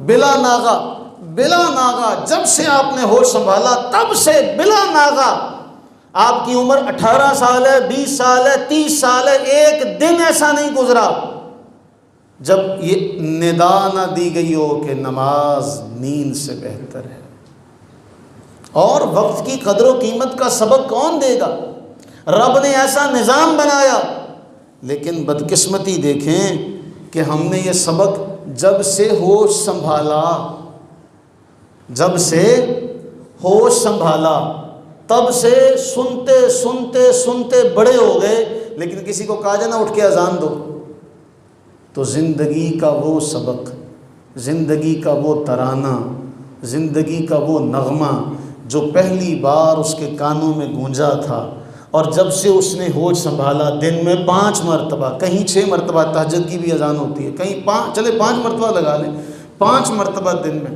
بلا ناغا جب سے آپ نے ہوش سنبھالا تب سے بلا ناغا، آپ کی عمر 18 سال ہے، 20 سال ہے، 30 سال ہے، ایک دن ایسا نہیں گزرا جب یہ ندا نہ دی گئی ہو کہ نماز نیند سے بہتر ہے. اور وقت کی قدر و قیمت کا سبق کون دے گا؟ رب نے ایسا نظام بنایا، لیکن بدقسمتی دیکھیں کہ ہم نے یہ سبق جب سے ہوش سنبھالا تب سے سنتے بڑے ہو گئے. لیکن کسی کو کہا جائے نا اٹھ کے اذان دو تو زندگی کا وہ سبق، زندگی کا وہ ترانہ، زندگی کا وہ نغمہ جو پہلی بار اس کے کانوں میں گونجا تھا، اور جب سے اس نے ہوش سنبھالا دن میں 5 مرتبہ، کہیں 6 مرتبہ، تہجد کی بھی اذان ہوتی ہے، کہیں 5 مرتبہ لگا لیں، 5 مرتبہ دن میں،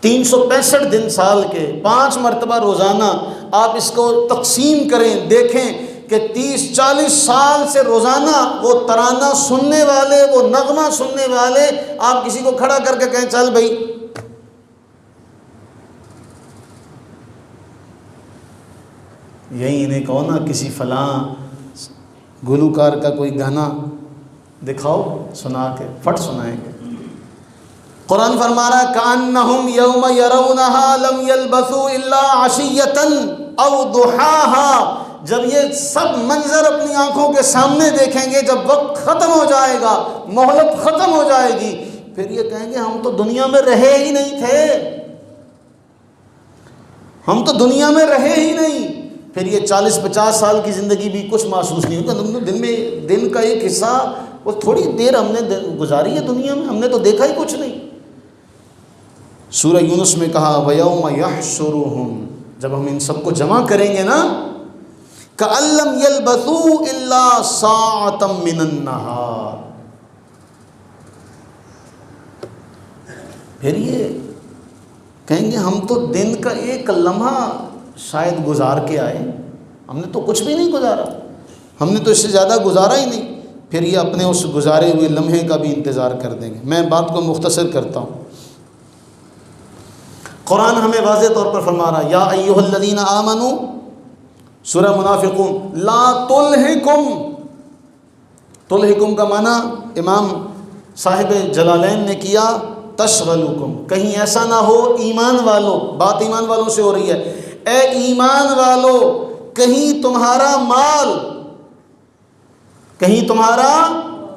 365 دن سال کے 5 مرتبہ روزانہ. آپ اس کو تقسیم کریں، دیکھیں کہ 30-40 سال سے روزانہ وہ ترانہ سننے والے، وہ نغمہ سننے والے، آپ کسی کو کھڑا کر کے کہیں چل بھائی یہی انہیں کہو نا کسی فلاں گلوکار کا کوئی گانا دکھاؤ، سنا کے فٹ سنائیں گے. قرآن فرما رہا ہے کأنہم یوم یرونہا لم یلبثوا الا عشیۃ او ضحاہا. جب یہ سب منظر اپنی آنکھوں کے سامنے دیکھیں گے، جب وقت ختم ہو جائے گا، مہلت ختم ہو جائے گی، پھر یہ کہیں گے ہم تو دنیا میں رہے ہی نہیں تھے، ہم تو دنیا میں رہے ہی نہیں. پھر یہ 40-50 سال کی زندگی بھی کچھ محسوس نہیں ہوگا. ہم نے دن کا ایک حصہ، وہ تھوڑی دیر ہم نے گزاری ہے دنیا میں، ہم نے تو دیکھا ہی کچھ نہیں. سورہ یونس میں کہا وَيَوْمَ يَحْشُرُهُمْ، جب ہم ان سب کو جمع کریں گے نا، کأن لم یلبثوا الا ساعۃ من النہار. پھر یہ کہیں گے ہم تو دن کا ایک لمحہ شاید گزار کے آئے، ہم نے تو کچھ بھی نہیں گزارا، ہم نے تو اس سے زیادہ گزارا ہی نہیں. پھر یہ اپنے اس گزارے ہوئے لمحے کا بھی انتظار کر دیں گے. میں بات کو مختصر کرتا ہوں. قرآن ہمیں واضح طور پر فرما رہا یا ایھا الذین آمنوا، سورہ منافقون، لا تلہکم کا معنی امام صاحب جلالین نے کیا تشغلکم، کہیں ایسا نہ ہو ایمان والو، بات ایمان والوں سے ہو رہی ہے، اے ایمان والو کہیں تمہارا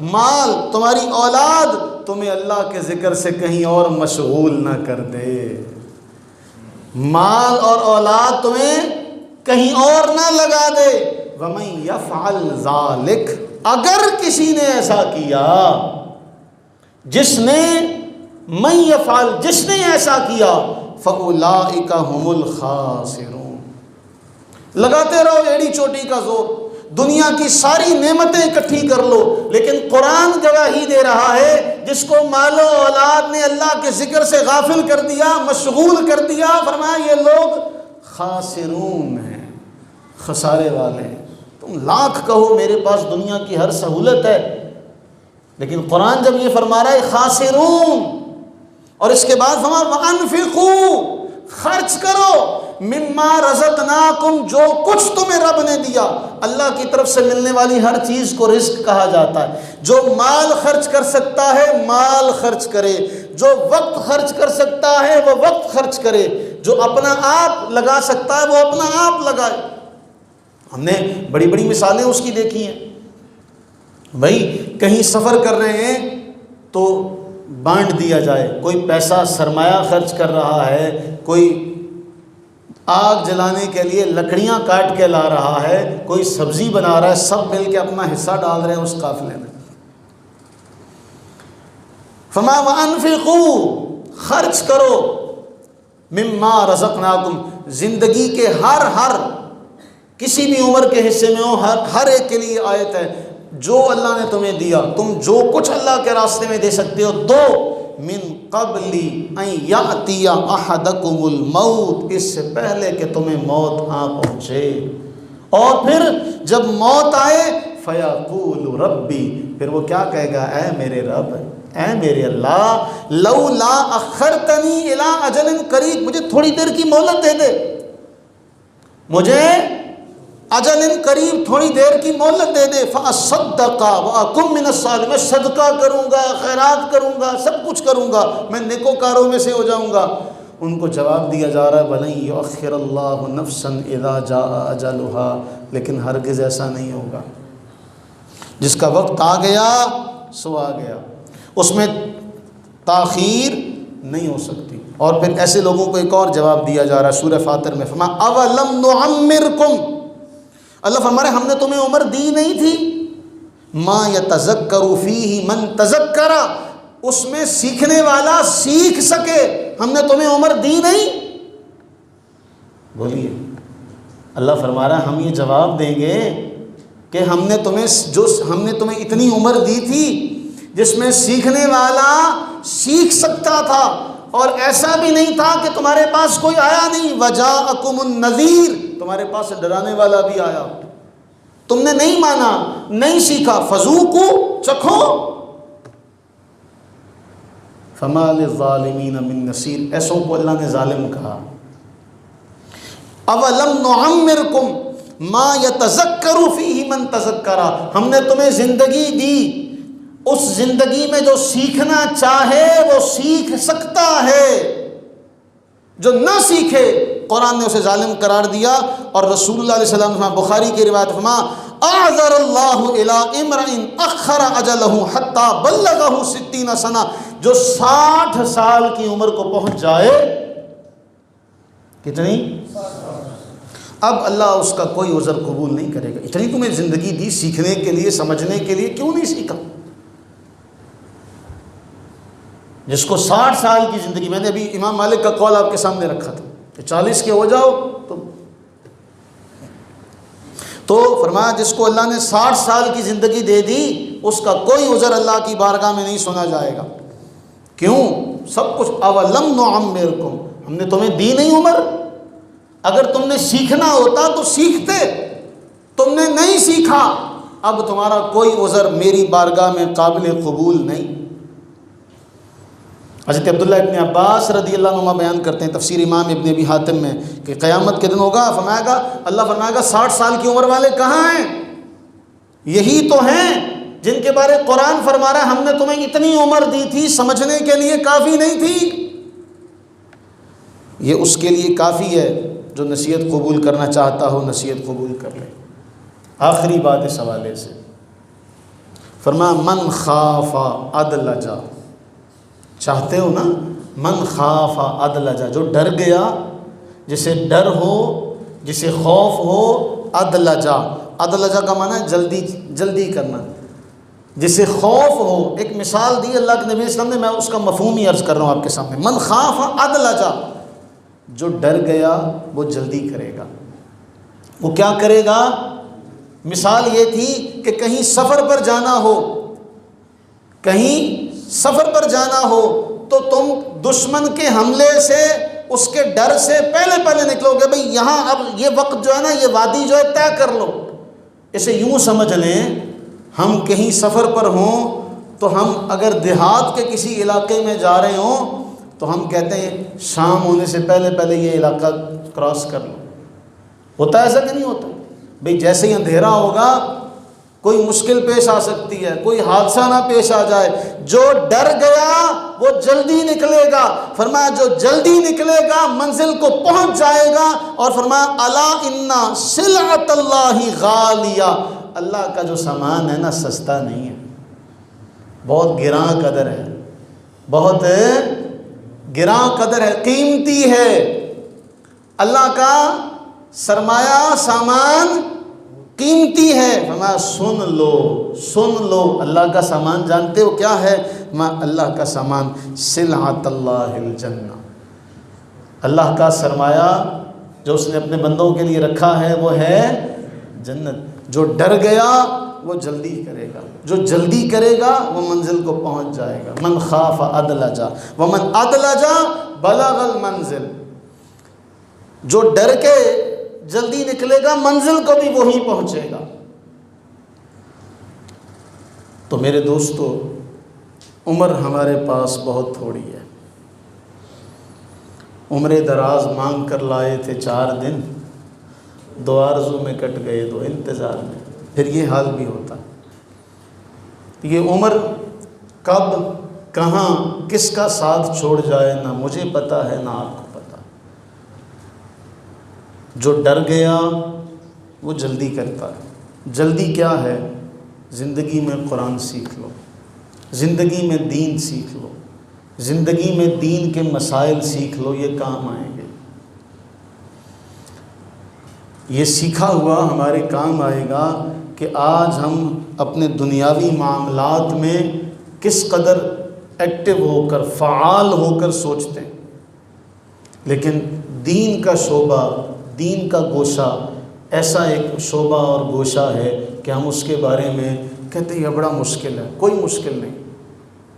مال تمہاری اولاد تمہیں اللہ کے ذکر سے کہیں اور مشغول نہ کر دے. مال اور اولاد تمہیں کہیں اور نہ لگا دے. وَمَن يَفْعَلْ ذَلِكَ، اگر کسی نے ایسا کیا، جس نے ایسا کیا، فَأُولَٰئِكَ هُمُ الْخَاسِرُونَ. لگاتے رہو ایڑی چوٹی کا زور، دنیا کی ساری نعمتیں اکٹھی کر لو، لیکن قرآن گواہی دے رہا ہے جس کو مال و اولاد نے اللہ کے ذکر سے غافل کر دیا، مشغول کر دیا، فرمایا یہ لوگ خاسرون ہیں، خسارے والے ہیں. تم لاکھ کہو میرے پاس دنیا کی ہر سہولت ہے، لیکن قرآن جب یہ فرما رہا ہے خاسرون، اور اس کے بعد فرمایا وَأَنفِقُوا، خرچ کرو، مما رزقناکم، جو کچھ تمہیں رب نے دیا. اللہ کی طرف سے ملنے والی ہر چیز کو رزق کہا جاتا ہے. جو مال خرچ کر سکتا ہے مال خرچ کرے، جو وقت خرچ کر سکتا ہے وہ وقت خرچ کرے، جو اپنا آپ لگا سکتا ہے وہ اپنا آپ لگائے. ہم نے بڑی بڑی مثالیں اس کی دیکھی ہیں. بھائی کہیں سفر کر رہے ہیں تو بانٹ دیا جائے، کوئی پیسہ سرمایہ خرچ کر رہا ہے، کوئی آگ جلانے کے لیے لکڑیاں کاٹ کے لا رہا ہے، کوئی سبزی بنا رہا ہے، سب مل کے اپنا حصہ ڈال رہے ہیں اس قافلے میں. فما وانفقوا، خرچ کرو، مما رزقناکم، زندگی کے ہر کسی بھی عمر کے حصے میں ہو، ہر ایک کے لیے آیت ہے. جو اللہ نے تمہیں دیا، تم جو کچھ اللہ کے راستے میں دے سکتے ہو دو. من قبل ان یاتی احدکم الموت، اس سے پہلے کہ تمہیں موت آ پہنچے. اور پھر جب موت آئے فیقول ربی، پھر وہ کیا کہے گا؟ اے میرے رب، اے میرے اللہ، لولا اخرتنی الی اجل قریب، مجھے تھوڑی دیر کی مہلت دے دے، مجھے اجل قریب تھوڑی دیر کی مہلت دے دے. فاصدق واکن من الصالحین، میں صدقہ کروں گا، خیرات کروں گا، سب کچھ کروں گا، میں نیکوکاروں میں سے ہو جاؤں گا. ان کو جواب دیا جا رہا ہے وَلَن يُؤَخِّرَ اللَّهُ نَفْسًا إِذَا جَاءَ أَجَلُهَا، لیکن ہرگز ایسا نہیں ہوگا. جس کا وقت آ گیا سو آ گیا، اس میں تاخیر نہیں ہو سکتی. اور پھر ایسے لوگوں کو ایک اور جواب دیا جا رہا ہے سورہ فاطر میں، فرمایا اَوَلَمْ نُعَمِّرْكُمْ، اللہ فرما رہے ہم نے تمہیں عمر دی نہیں تھی؟ مَا يَتَذَكَّرُ فِيهِ مَن تَذَكَّرَ، اس میں سیکھنے والا سیکھ سکے، ہم نے تمہیں عمر دی نہیں؟ بولیے، اللہ فرما رہا ہے ہم یہ جواب دیں گے کہ ہم نے تمہیں اتنی عمر دی تھی جس میں سیکھنے والا سیکھ سکتا تھا، اور ایسا بھی نہیں تھا کہ تمہارے پاس کوئی آیا نہیں. وَجَاءَكُمُ النَّذِيرُ، تمہارے پاس ڈرانے والا بھی آیا، تم نے نہیں مانا، نہیں سیکھا. فَذُوقُوا، چکھو. فَمَا لِلظَّالِمِينَ مِن نَصِيرٍ، ایسوں کو اللہ نے ظالم کہا. اَوَلَمْ نُعَمِّرْكُمْ مَا يَتَذَكَّرُ فِيهِ مَن تَذَكَّرَ، ہم نے تمہیں زندگی دی، اس زندگی میں جو سیکھنا چاہے وہ سیکھ سکتا ہے، جو نہ سیکھے قرآن نے اسے ظالم قرار دیا. اور رسول اللہ علیہ وسلم بخاری کی روایت فرما اعذر اللہ الی امرئ اخر اجلہ حتی بلغہ 60 سنہ، جو 60 سال کی عمر کو پہنچ جائے، کتنی؟ اب اللہ اس کا کوئی عذر قبول نہیں کرے گا. اتنی تمہیں زندگی دی سیکھنے کے لیے، سمجھنے کے لیے، کیوں نہیں سیکھا؟ جس کو 60 سال کی زندگی، میں نے ابھی امام مالک کا قول آپ کے سامنے رکھا تھا کہ 40 کے ہو جاؤ تو تو فرمایا جس کو اللہ نے 60 سال کی زندگی دے دی اس کا کوئی عذر اللہ کی بارگاہ میں نہیں سنا جائے گا. کیوں؟ سب کچھ اولم نعمرکم، ہم نے تمہیں دی نہیں عمر؟ اگر تم نے سیکھنا ہوتا تو سیکھتے، تم نے نہیں سیکھا، اب تمہارا کوئی عذر میری بارگاہ میں قابل قبول نہیں. حضرت عبداللہ ابن عباس رضی اللہ عنہ بیان کرتے ہیں تفسیر امام ابن ابی حاتم میں کہ قیامت کے دن ہوگا، فرمائے گا اللہ فرمائے گا 60 سال کی عمر والے کہاں ہیں؟ یہی تو ہیں جن کے بارے قرآن فرما رہا ہے ہم نے تمہیں اتنی عمر دی تھی، سمجھنے کے لیے کافی نہیں تھی. یہ اس کے لیے کافی ہے جو نصیحت قبول کرنا چاہتا ہو نصیحت قبول کر لے. آخری بات اس حوالے سے فرمایا من خاف ادلجا، چاہتے ہو نا؟ من خاف ادلجا، جو ڈر گیا، جسے ڈر ہو، جسے خوف ہو. ادلجا، ادلجا کا معنی ہے جلدی جلدی کرنا. جسے خوف ہو، ایک مثال دی اللہ کے نبی صلی اللہ علیہ وسلم نے، میں اس کا مفہوم ہی عرض کر رہا ہوں آپ کے سامنے. من خاف ادلجا، جو ڈر گیا وہ جلدی کرے گا. وہ کیا کرے گا؟ مثال یہ تھی کہ کہیں سفر پر جانا ہو، کہیں سفر پر جانا ہو تو تم دشمن کے حملے سے، اس کے ڈر سے پہلے نکلو گے. بھئی یہاں اب یہ وقت جو ہے نا، یہ وادی جو ہے طے کر لو. اسے یوں سمجھ لیں ہم کہیں سفر پر ہوں تو ہم اگر دیہات کے کسی علاقے میں جا رہے ہوں تو ہم کہتے ہیں شام ہونے سے پہلے یہ علاقہ کراس کر لو. ہوتا ہے ایسا کہ نہیں ہوتا؟ بھئی جیسے ہی اندھیرا ہوگا کوئی مشکل پیش آ سکتی ہے، کوئی حادثہ نہ پیش آ جائے. جو ڈر گیا وہ جلدی نکلے گا. فرمایا جو جلدی نکلے گا منزل کو پہنچ جائے گا. اور فرمایا الا ان سلعۃ اللہ غالیہ، اللہ کا جو سامان ہے نا سستا نہیں ہے، بہت گراں قدر ہے، بہت گراں قدر ہے، قیمتی ہے. اللہ کا سرمایہ سامان قیمتی ہے. فرمایا سن لو اللہ کا سامان جانتے ہو کیا ہے؟ اللہ کا سامان سلعۃ اللہ الجنہ، اللہ کا سرمایہ جو اس نے اپنے بندوں کے لیے رکھا ہے وہ ہے جنت. جو ڈر گیا وہ جلدی کرے گا، جو جلدی کرے گا وہ منزل کو پہنچ جائے گا. من خاف ادلجا ومن ادلجا بلغ المنزل، جو ڈر کے جلدی نکلے گا منزل کو بھی وہی پہنچے گا. تو میرے دوستو عمر ہمارے پاس بہت تھوڑی ہے. عمر دراز مانگ کر لائے تھے 4 دن، 2 آرزو میں کٹ گئے 2 انتظار میں. پھر یہ حال بھی ہوتا. یہ عمر کب کہاں کس کا ساتھ چھوڑ جائے نہ مجھے پتا ہے نہ آپ کو پتا. جو ڈر گیا وہ جلدی کرتا ہے. جلدی کیا ہے؟ زندگی میں قرآن سیکھ لو، زندگی میں دین سیکھ لو، زندگی میں دین کے مسائل سیکھ لو، یہ کام آئیں گے. یہ سیکھا ہوا ہمارے کام آئے گا کہ آج ہم اپنے دنیاوی معاملات میں کس قدر ایکٹیو ہو کر، فعال ہو کر سوچتے ہیں، لیکن دین کا شعبہ، دین کا گوشہ ایسا ایک شعبہ اور گوشہ ہے کہ ہم اس کے بارے میں کہتے ہیں یہ بڑا مشکل ہے. کوئی مشکل نہیں.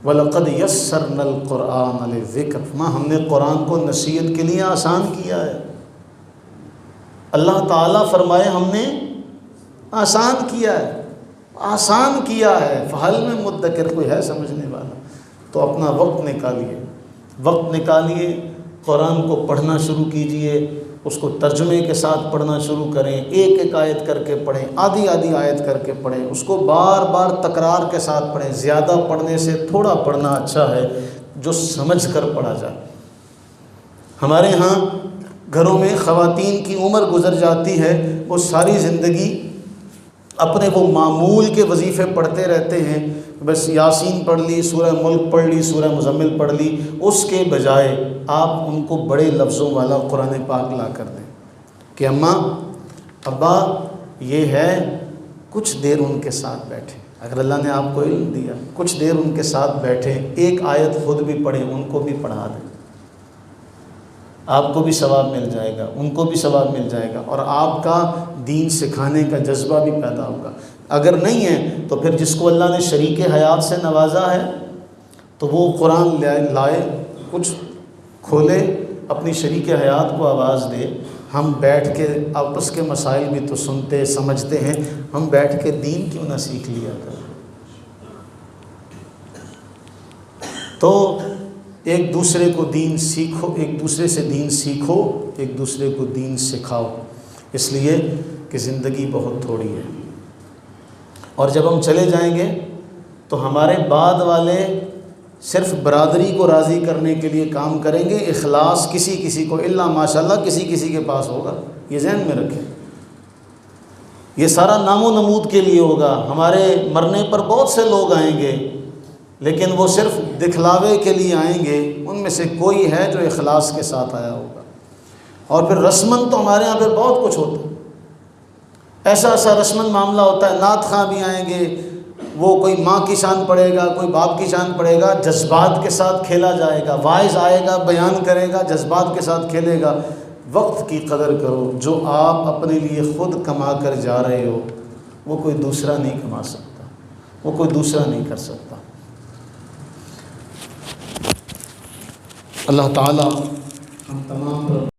وَلَقَدْ يَسَّرْنَا الْقُرْآنَ لِلذِّكْرِ، ہم نے قرآن کو نصیحت کے لیے آسان کیا ہے. اللہ تعالیٰ فرمائے ہم نے آسان کیا ہے، آسان کیا ہے. فہل میں مدکر کوئی ہے سمجھنے والا؟ تو اپنا وقت نکالیے، قرآن کو پڑھنا شروع کیجئے، اس کو ترجمے کے ساتھ پڑھنا شروع کریں. ایک آیت کر کے پڑھیں، آدھی آیت کر کے پڑھیں، اس کو بار بار تکرار کے ساتھ پڑھیں. زیادہ پڑھنے سے تھوڑا پڑھنا اچھا ہے جو سمجھ کر پڑھا جائے. ہمارے ہاں گھروں میں خواتین کی عمر گزر جاتی ہے، وہ ساری زندگی اپنے وہ معمول کے وظیفے پڑھتے رہتے ہیں. بس یاسین پڑھ لی، سورہ ملک پڑھ لی، سورہ مزمل پڑھ لی. اس کے بجائے آپ ان کو بڑے لفظوں والا قرآن پاک لا کر دیں کہ اماں ابا یہ ہے، کچھ دیر ان کے ساتھ بیٹھیں. اگر اللہ نے آپ کو علم دیا کچھ دیر ان کے ساتھ بیٹھیں، ایک آیت خود بھی پڑھیں، ان کو بھی پڑھا دیں. آپ کو بھی ثواب مل جائے گا، ان کو بھی ثواب مل جائے گا، اور آپ کا دین سکھانے کا جذبہ بھی پیدا ہوگا۔ اگر نہیں ہے تو پھر جس کو اللہ نے شریک حیات سے نوازا ہے تو وہ قرآن لائے، کچھ کھولے، اپنی شریک حیات کو آواز دے، ہم بیٹھ کے آپس کے مسائل بھی تو سنتے سمجھتے ہیں، ہم بیٹھ کے دین کیوں نہ سیکھ لیا کریں۔ تو ایک دوسرے کو دین سیکھو، ایک دوسرے سے دین سیکھو، ایک دوسرے کو دین سکھاؤ، اس لیے کہ زندگی بہت تھوڑی ہے، اور جب ہم چلے جائیں گے تو ہمارے بعد والے صرف برادری کو راضی کرنے کے لیے کام کریں گے، اخلاص کسی کسی کو الا ماشاءاللہ کسی کسی کے پاس ہوگا، یہ ذہن میں رکھیں۔ یہ سارا نام و نمود کے لیے ہوگا، ہمارے مرنے پر بہت سے لوگ آئیں گے لیکن وہ صرف دکھلاوے کے لیے آئیں گے، ان میں سے کوئی ہے جو اخلاص کے ساتھ آیا ہوگا۔ اور پھر رسمن تو ہمارے یہاں پھر بہت کچھ ہوتا ہے، ایسا ایسا رسمن معاملہ ہوتا ہے، نعت خواں بھی آئیں گے، وہ کوئی ماں کی شان پڑھے گا، کوئی باپ کی شان پڑھے گا، جذبات کے ساتھ کھیلا جائے گا، واعظ آئے گا بیان کرے گا، جذبات کے ساتھ کھیلے گا۔ وقت کی قدر کرو، جو آپ اپنے لیے خود کما کر جا رہے ہو وہ کوئی دوسرا نہیں کما سکتا، وہ کوئی دوسرا نہیں کر سکتا۔ اللہ تعالیٰ ہم تمام